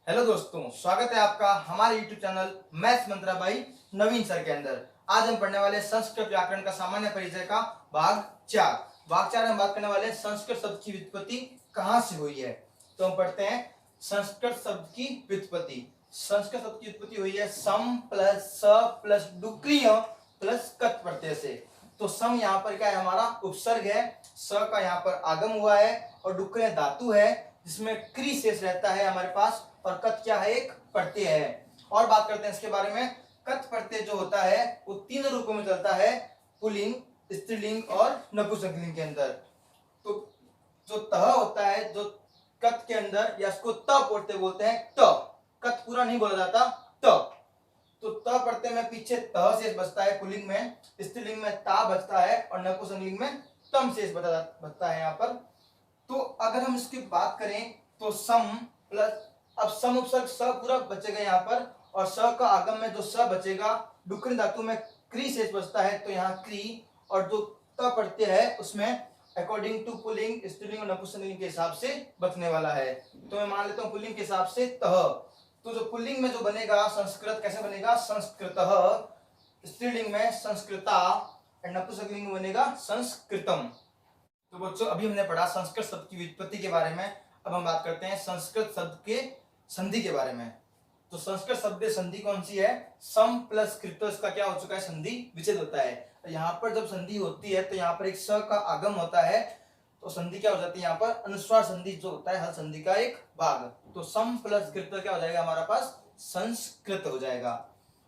Hello दोस्तों, स्वागत है आपका हमारे YouTube channel maths Mantra by Naveen sir के अंदर। आज हम पढ़ने वाले संस्कृत व्याकरण का सामान्य परिचय का भाग 4। भाग 4 में बात करने वाले संस्कृत शब्द की व्युत्पत्ति कहां से हुई है। तो हम पढ़ते हैं संस्कृत शब्द की व्युत्पत्ति। संस्कृत शब्द की व्युत्पत्ति हुई है सम प्लस स प्लस डुक्रिय प्लस कत प्रत्यय से। तो सम यहाँ पर क्या है, हमारा उपसर्ग है, स का यहाँ पर आगम हुआ है और डुक्रिय धातु है जिसमें क्री शेष रहता है हमारे पास, और कत क्या है, एक प्रत्यय है। और बात करते हैं इसके बारे में। कत प्रत्यय जो होता है वो तीन रूपों में चलता है, पुल्लिंग, स्त्रीलिंग और नपुंसकलिंग के अंदर। तो जो तह होता है, जो कत के अंदर, या इसको त बोलते हैं, त कत पूरा नहीं बोला जाता, त। तो त प्रत्यय में पीछे तह शेष बचता है पुल्लिंग में, स्त्रीलिंग में ता बचता है और नपुंसकलिंग में तम शेष बचता है यहाँ पर। तो अगर हम इसकी बात करें तो सम प्लस, अब सम उपसर्ग स पूरा बचेगा यहाँ पर, और स का आगम में जो स बचेगा, डुक्रिय धातु में क्री शेष बचता है, तो यहाँ क्री, और जो त प्रत्यय है उसमें अकॉर्डिंग टू पुल्लिंग, स्त्रीलिंग और नपुंसकलिंग के हिसाब से बचने वाला है। तो मैं मान लेता हूँ पुल्लिंग के हिसाब से तह। तो जो पुल्लिंग में जो बनेगा संस्कृत कैसे बनेगा, संस्कृतः, स्त्रीलिंग में संस्कृता और नपुंसकलिंग में बनेगा संस्कृतम। तो बच्चों अभी हमने पढ़ा संस्कृत शब्द की व्युत्पत्ति के बारे में। अब हम बात करते हैं संस्कृत शब्द के संधि के बारे में। तो संस्कृत शब्द संधि कौन सी है, सम प्लस कृत, इसका क्या हो चुका है, संधि विच्छेद होता है। तो यहाँ पर जब संधि होती है तो यहाँ पर एक स का आगम होता है, तो संधि क्या हो जाती है यहाँ पर, अनुस्वार संधि जो होता है हल संधि का एक भाग। तो सम प्लस कृत क्या हो जाएगा हमारा पास, संस्कृत हो जाएगा।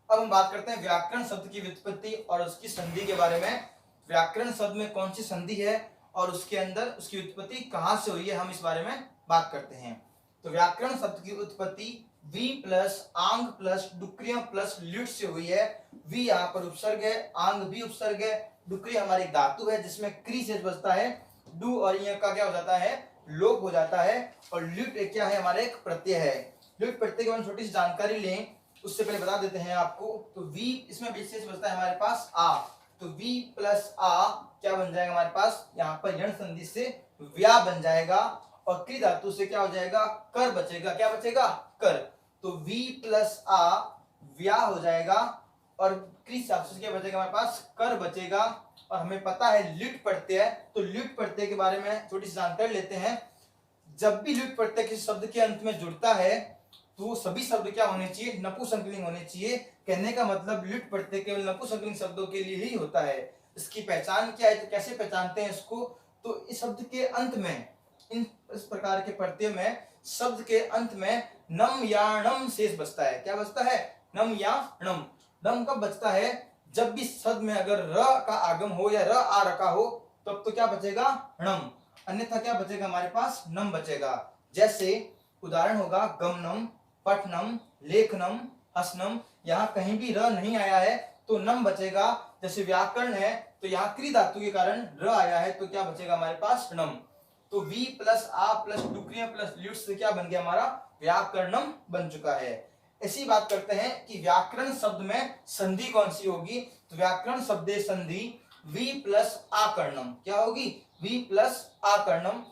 अब हम बात करते हैं व्याकरण शब्द की व्युत्पत्ति और उसकी संधि के बारे में। व्याकरण शब्द में कौन सी संधि है और उसके अंदर उसकी उत्पत्ति कहां से हुई है, हम इस बारे में बात करते हैं। तो व्याकरण शब्द की उत्पत्ति वी प्लस आंग प्लस डुक्रिय प्लस ल्युट से हुई है। वी यहाँ पर उपसर्ग है, आंग भी उपसर्ग है, डुक्रिय हमारी धातु है जिसमें क्री शेष बचता है, डू और य का क्या हो जाता है, लोप हो जाता है, और ल्युट क्या है, हमारे एक प्रत्यय है। ल्युट प्रत्यय की हम छोटी सी जानकारी लें, उससे पहले बता देते हैं आपको। तो वी इसमें विशेष बचता है हमारे पास आ, तो वी प्लस आ क्या बन जाएगा हमारे पास, यहाँ पर यण संधि से व्या बन जाएगा, और क्री धातु से क्या हो जाएगा, कर बचेगा, क्या बचेगा, कर। तो वी प्लस आ व्या हो जाएगा, और क्री धातु से क्या बचेगा हमारे पास, कर बचेगा। और हमें पता है ल्युट प्रत्यय है, तो ल्युट प्रत्यय के बारे में थोड़ी सी जानकारी लेते हैं। जब भी ल्युट प्रत्यय किसी शब्द के अंत में जुड़ता है तो सभी शब्द क्या होने चाहिए, नपुंसकलिंग होने चाहिए। कहने का मतलब ल्युट प्रत्यय केवल नपुंसकलिंग शब्दों के लिए ही होता है। इसकी पहचान क्या है, तो कैसे पहचानते हैं इसको, तो इस शब्द के अंत में, इस प्रकार के प्रत्यय में शब्द के अंत में नम या णम शेष बचता है। क्या बचता है, नम या णम। नम कब बचता है, जब भी शब्द में अगर र का आगम हो या र आ रखा हो, तब तो क्या बचेगा, णम, अन्यथा क्या बचेगा हमारे पास, नम बचेगा। जैसे उदाहरण होगा गमनम, पठनम, लेखनम, हसनम, यहाँ कहीं भी र नहीं आया है तो नम बचेगा। जैसे व्याकरण है तो यहाँ क्री धातु के कारण र आया है, तो क्या बचेगा हमारे पास, नम। तो वी प्लस आ प्लस डुक्रिय प्लस ल्युट से क्या बन गया हमारा, व्याकरणम बन चुका है। ऐसी बात करते हैं कि व्याकरण शब्द में संधि कौन सी होगी। तो व्याकरण शब्द संधि वी प्लस आकर्णम क्या होगी, वी प्लस आकर्णम।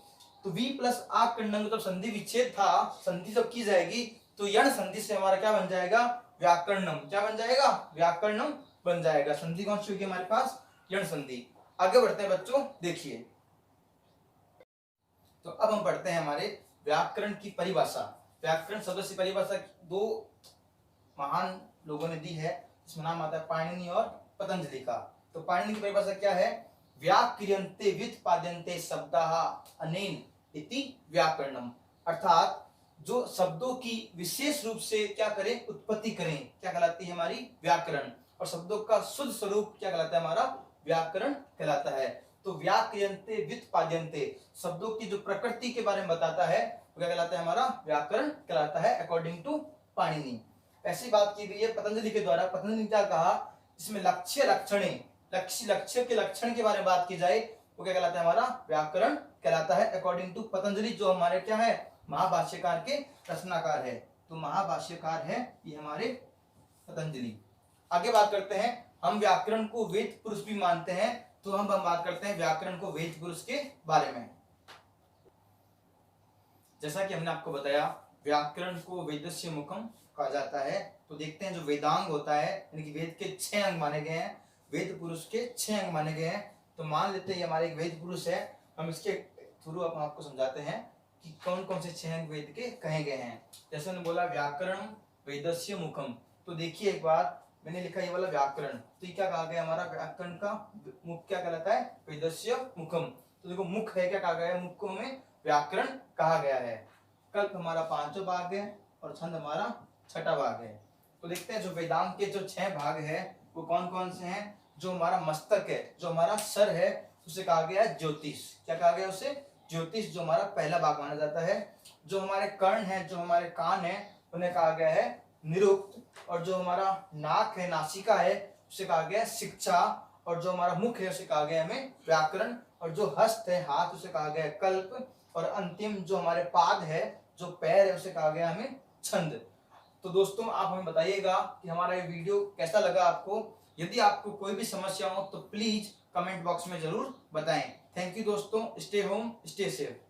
तो वी प्लस आकर्णम जब संधि विच्छेद था, संधि जब की जाएगी तो यण संधि से हमारा क्या बन जाएगा, व्याकरणम, क्या बन जाएगा, व्याकरणम बन जाएगा। संधि कौन सी होगी हमारे पास, यण संधि। आगे बढ़ते हैं बच्चों, देखिए। तो अब हम पढ़ते हैं हमारे व्याकरण की परिभाषा। व्याकरण शब्द की परिभाषा दो महान लोगों ने दी है, इसमें नाम आता है पाणिनि और पतंजलि का। तो पाणिनि की परिभाषा क्या है, व्याक्रियन्ते व्युत्पाद्यन्ते शब्दाः अनेन इति व्याकरणम। अर्थात जो शब्दों की विशेष रूप से क्या करें, उत्पत्ति करें, क्या कहलाती है हमारी, व्याकरण। और शब्दों का शुद्ध स्वरूप क्या कहलाता है, हमारा व्याकरण कहलाता है। तो व्याक्रियन्ते व्युत्पाद्यन्ते शब्दों की जो प्रकृति के बारे में बताता है वो क्या कहलाता है, हमारा व्याकरण कहलाता है, अकॉर्डिंग टू पाणिनि। ऐसी बात की गई है पतंजलि के द्वारा। पतंजलि ने क्या कहा, इसमें लक्ष्य लक्षणे, लक्ष्य के लक्षण के बारे में बात की जाए वो क्या कहलाता है, हमारा व्याकरण कहलाता है, अकॉर्डिंग टू पतंजलि, जो हमारे क्या है, महाभाष्यकार के रचनाकार है। तो महाभाष्यकार है ये हमारे पतंजलि। आगे बात करते हैं, हम व्याकरण को वेद पुरुष भी मानते हैं, तो हम बात करते हैं व्याकरण को वेद पुरुष के बारे में। जैसा कि हमने आपको बताया व्याकरण को वेदस्य मुखम कहा जाता है। तो देखते हैं जो वेदांग होता है, यानी कि वेद के 6 अंग माने गए हैं, वेद पुरुष के 6 अंग माने गए हैं। तो मान लेते हैं ये हमारे एक वेद पुरुष है, हम इसके थ्रू आपको समझाते हैं कि कौन कौन से 6 अंग वेद के कहे गए हैं। जैसे मैंने बोला व्याकरण वेदस्य मुखम, तो देखिए एक बार मैंने लिखा ये वाला व्याकरण, तो ये क्या कहा गया हमारा व्याकरण का मुख क्या कहलाता है, वेदस्य मुखम। तो देखो मुख है क्या कहा गया है, मुख को हमें व्याकरण कहा गया है। कल्प हमारा 5वां भाग है और छंद हमारा 6वां भाग है। तो देखते हैं जो वेदांग के जो 6 भाग है वो कौन कौन से हैं। जो हमारा मस्तक है, जो हमारा सर है, उसे कहा गया है ज्योतिष। क्या कहा गया उसे, ज्योतिष, जो हमारा पहला भाग माना जाता है। जो हमारे कर्ण है, जो हमारे कान है, उन्हें कहा गया है निरुक्त। और जो हमारा नाक है, नासिका है, उसे कहा गया है शिक्षा। और जो हमारा मुख है उसे कहा गया है हमें व्याकरण। और जो हस्त है, हाथ, उसे कहा गया है कल्प। और अंतिम जो हमारे पाद है, जो पैर है, उसे कहा गया हमें छंद। तो दोस्तों आप हमें बताइएगा कि हमारा ये वीडियो कैसा लगा आपको। यदि आपको कोई भी समस्या हो तो प्लीज कमेंट बॉक्स में जरूर बताएं। थैंक यू दोस्तों, स्टे होम स्टे सेफ।